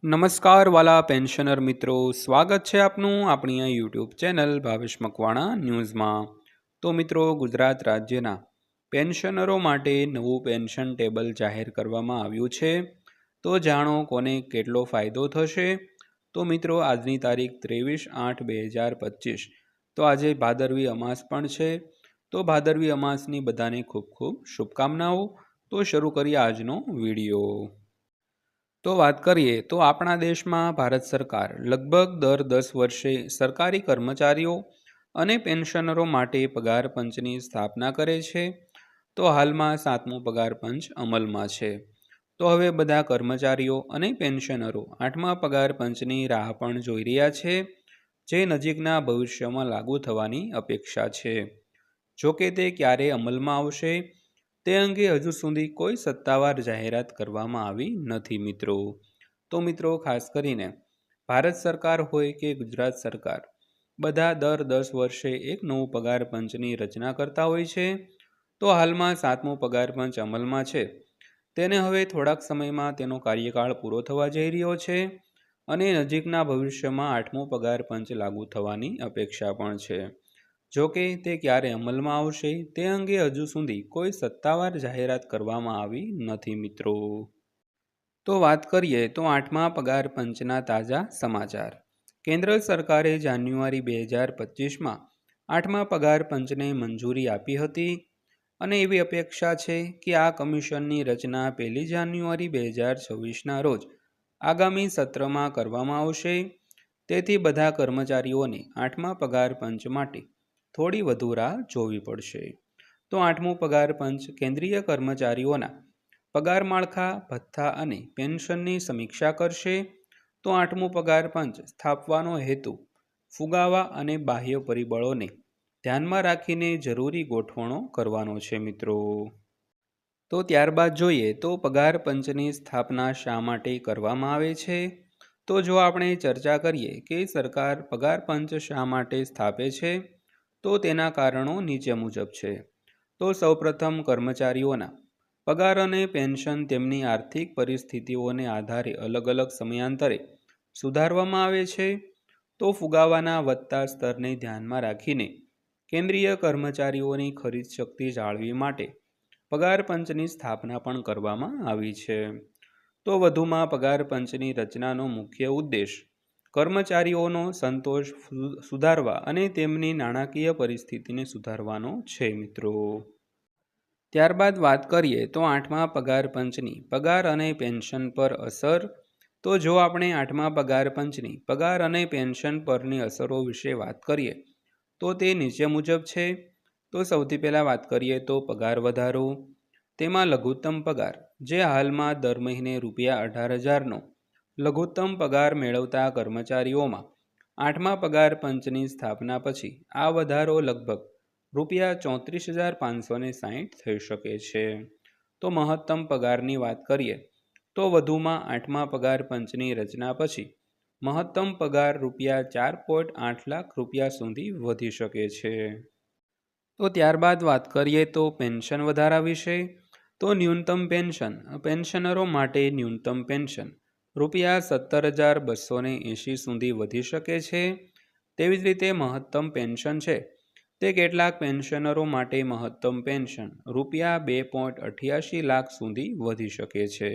નમસ્કાર વાલા પેન્શનર મિત્રો, સ્વાગત છે આપનું આપણી આ યુટ્યુબ ચેનલ ભાવેશ મકવાણા ન્યૂઝમાં। તો મિત્રો, ગુજરાત રાજ્યના પેન્શનરો માટે નવું પેન્શન ટેબલ જાહેર કરવામાં આવ્યું છે। તો જાણો કોને કેટલો ફાયદો થશે। તો મિત્રો, આજની તારીખ 23/8/2025, તો આજે ભાદરવી અમાસ પણ છે। તો ભાદરવી અમાસની બધાને ખૂબ ખૂબ શુભકામનાઓ। તો શરૂ કરીએ આજનો વિડીયો। તો વાત કરીએ તો આપણા દેશમાં ભારત સરકાર લગભગ દર 10 વર્ષે સરકારી કર્મચારીઓ અને પેન્શનરો માટે પગાર પંચની સ્થાપના કરે છે। તો હાલમાં 7મું પગાર પંચ અમલમાં છે। તો હવે બધા કર્મચારીઓ અને પેન્શનરો 8મા પગાર પંચની રાહ પણ જોઈ રહ્યા છે, જે નજીકના ભવિષ્યમાં લાગુ થવાની અપેક્ષા છે। જોકે તે ક્યારે અમલમાં આવશે તે અંગે હજુ સુધી કોઈ સત્તાવાર જાહેરાત કરવામાં આવી નથી મિત્રો। તો મિત્રો, ખાસ કરીને ભારત સરકાર હોય કે ગુજરાત સરકાર, બધા દર 10 વર્ષે એક નવું પગાર પંચની રચના કરતા હોય છે। તો હાલમાં 7મું પગાર પંચ અમલમાં છે, તેને હવે થોડાક સમયમાં તેનો કાર્યકાળ પૂરો થવા જઈ રહ્યો છે અને નજીકના ભવિષ્યમાં 8મું પગાર પંચ લાગુ થવાની અપેક્ષા પણ છે। જોકે તે ક્યારે અમલમાં આવશે તે અંગે હજુ સુધી કોઈ સત્તાવાર જાહેરાત કરવામાં આવી નથી મિત્રો। તો વાત કરીએ તો 8મા પગાર પંચના તાજા સમાચાર। કેન્દ્ર સરકારે જાન્યુઆરી 2025માં 8મા પગાર પંચને મંજૂરી આપી હતી અને એવી અપેક્ષા છે કે આ કમિશનની રચના 1 જાન્યુઆરી 2026ના રોજ આગામી સત્રમાં કરવામાં આવશે। તેથી બધા કર્મચારીઓને 8મા પગાર પંચ માટે થોડી વધુ રાહ જોવી પડશે। તો 8મું પગાર પંચ કેન્દ્રીય કર્મચારીઓના પગાર માળખા, ભથ્થા અને પેન્શનની સમીક્ષા કરશે। તો 8મું પગાર પંચ સ્થાપવાનો હેતુ ફુગાવા અને બાહ્ય પરિબળોને ધ્યાનમાં રાખીને જરૂરી ગોઠવણો કરવાનો છે મિત્રો। તો ત્યારબાદ જોઈએ તો પગાર પંચની સ્થાપના શા માટે કરવામાં આવે છે। તો જો આપણે ચર્ચા કરીએ કે સરકાર પગાર પંચ શા માટે સ્થાપે છે, તો તેના કારણો નીચે મુજબ છે। તો સૌપ્રથમ, કર્મચારીઓના પગાર અને પેન્શન તેમની આર્થિક પરિસ્થિતિઓને આધારે અલગ અલગ સમયાંતરે સુધારવામાં આવે છે। તો ફુગાવાના વધતા સ્તરને ધ્યાનમાં રાખીને કેન્દ્રીય કર્મચારીઓની ખરીદ શક્તિ જાળવવા માટે પગાર પંચની સ્થાપના પણ કરવામાં આવી છે। તો વધુમાં, પગાર પંચની રચનાનો મુખ્ય ઉદ્દેશ કર્મચારીઓનો સંતોષ સુધારવા અને તેમની નાણાકીય પરિસ્થિતિને સુધારવાનો છે મિત્રો। ત્યારબાદ વાત કરીએ તો 8મા પગાર પંચની પગાર અને પેન્શન પર અસર। તો જો આપણે 8મા પગાર પંચની પગાર અને પેન્શન પરની અસરો વિશે વાત કરીએ તો તે નીચે મુજબ છે। તો સૌથી પહેલાં વાત કરીએ તો પગાર વધારો। તેમાં લઘુત્તમ પગાર, જે હાલમાં દર મહિને ₹18,000નો લઘુત્તમ પગાર મેળવતા કર્મચારીઓમાં 8મા પગાર પંચની સ્થાપના પછી આ વધારો લગભગ ₹34,560 થઈ શકે છે। તો મહત્તમ પગારની વાત કરીએ તો વધુમાં 8મા પગાર પંચની રચના પછી મહત્તમ પગાર ₹4.8 લાખ સુધી વધી શકે છે। તો ત્યારબાદ વાત કરીએ તો પેન્શન વધારા વિશે। તો ન્યૂનતમ પેન્શન, પેન્શનરો માટે ન્યૂનતમ પેન્શન ₹17,280 સુધી વધી શકે છે। તેવી જ રીતે મહત્તમ પેન્શન છે તે કેટલાક પેન્શનરો માટે મહત્તમ પેન્શન ₹2.88 લાખ સુધી વધી શકે છે।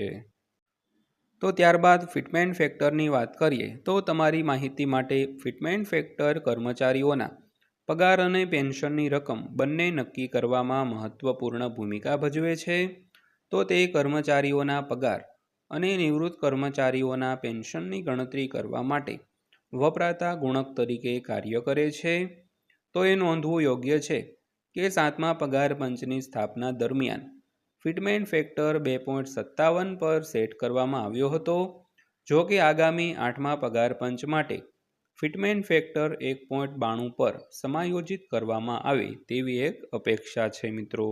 તો ત્યારબાદ ફિટમેન્ટ ફેક્ટરની વાત કરીએ તો તમારી માહિતી માટે ફિટમેન્ટ ફેક્ટર કર્મચારીઓના પગાર અને પેન્શનની રકમ બંને નક્કી કરવામાં મહત્વપૂર્ણ ભૂમિકા ભજવે છે। તો તે કર્મચારીઓના પગાર અને નિવૃત્ત કર્મચારીઓના પેન્શનની ગણતરી કરવા માટે વપરાતા ગુણક તરીકે કાર્ય કરે છે। તો એ નોંધવું યોગ્ય છે કે 7મા પગાર પંચની સ્થાપના દરમિયાન ફિટમેન્ટ ફેક્ટર 2.57 પર સેટ કરવામાં આવ્યો હતો। જો કે આગામી 8મા પગાર પંચ માટે ફિટમેન્ટ ફેક્ટર 1.92 પર સમાયોજિત કરવામાં આવે તેવી એક અપેક્ષા છે મિત્રો।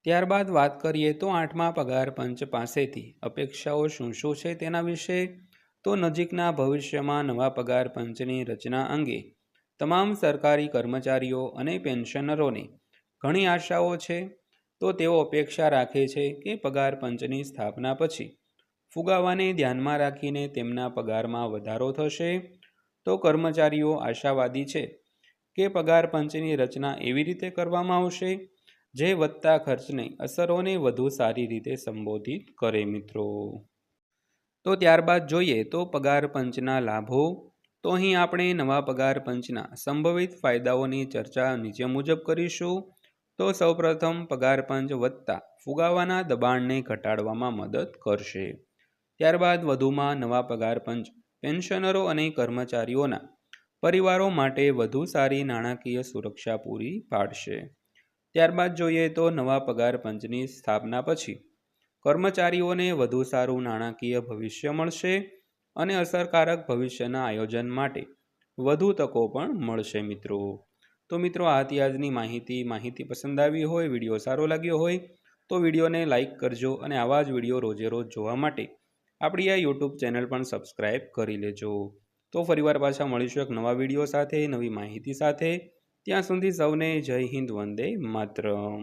ત્યારબાદ વાત કરીએ તો 8મા પગાર પંચ પાસેથી અપેક્ષાઓ શું છે તેના વિશે। તો નજીકના ભવિષ્યમાં નવા પગાર પંચની રચના અંગે તમામ સરકારી કર્મચારીઓ અને પેન્શનરોને ઘણી આશાઓ છે। તો તેઓ અપેક્ષા રાખે છે કે પગાર પંચની સ્થાપના પછી ફુગાવાને ધ્યાનમાં રાખીને તેમના પગારમાં વધારો થશે. તો કર્મચારીઓ આશાવાદી છે કે પગાર પંચની રચના એવી રીતે કરવામાં આવશે જે વધતા ખર્ચને અસરોને વધુ સારી રીતે સંબોધિત કરે મિત્રો. તો ત્યારબાદ જોઈએ તો પગાર પંચના લાભો. તો અહીં આપણે નવા પગાર પંચના સંભવિત ફાયદાઓની ચર્ચા નીચે મુજબ કરીશું. તો સૌપ્રથમ પગાર પંચ વધતા ફુગાવાના દબાણને ઘટાડવામાં મદદ કરશે. ત્યારબાદ વધુમાં નવા પગાર પંચ પેન્શનરો અને કર્મચારીઓના પરિવારો માટે વધુ સારી નાણાકીય સુરક્ષા પૂરી પાડશે. ત્યારબાદ જોઈએ તો નવા પગાર પંચની સ્થાપના પછી કર્મચારીઓને વધુ સારું નાણાકીય ભવિષ્ય મળશે અને અસરકારક ભવિષ્યના આયોજન માટે વધુ તકો પણ મળશે મિત્રો. તો મિત્રો આ હતી આજની માહિતી પસંદ આવી હોય, વિડીયો સારો લાગ્યો હોય તો વિડીયોને લાઇક કરજો અને આવા જ વિડીયો રોજે રોજ જોવા માટે આપણી આ યુટ્યુબ ચેનલ પણ સબસ્ક્રાઈબ કરી લેજો. તો ફરીવાર પાછા મળીશું એક નવા વિડીયો સાથે, નવી માહિતી સાથે. ત્યાં સુધી સૌને જય હિન્દ, વંદે માતરમ.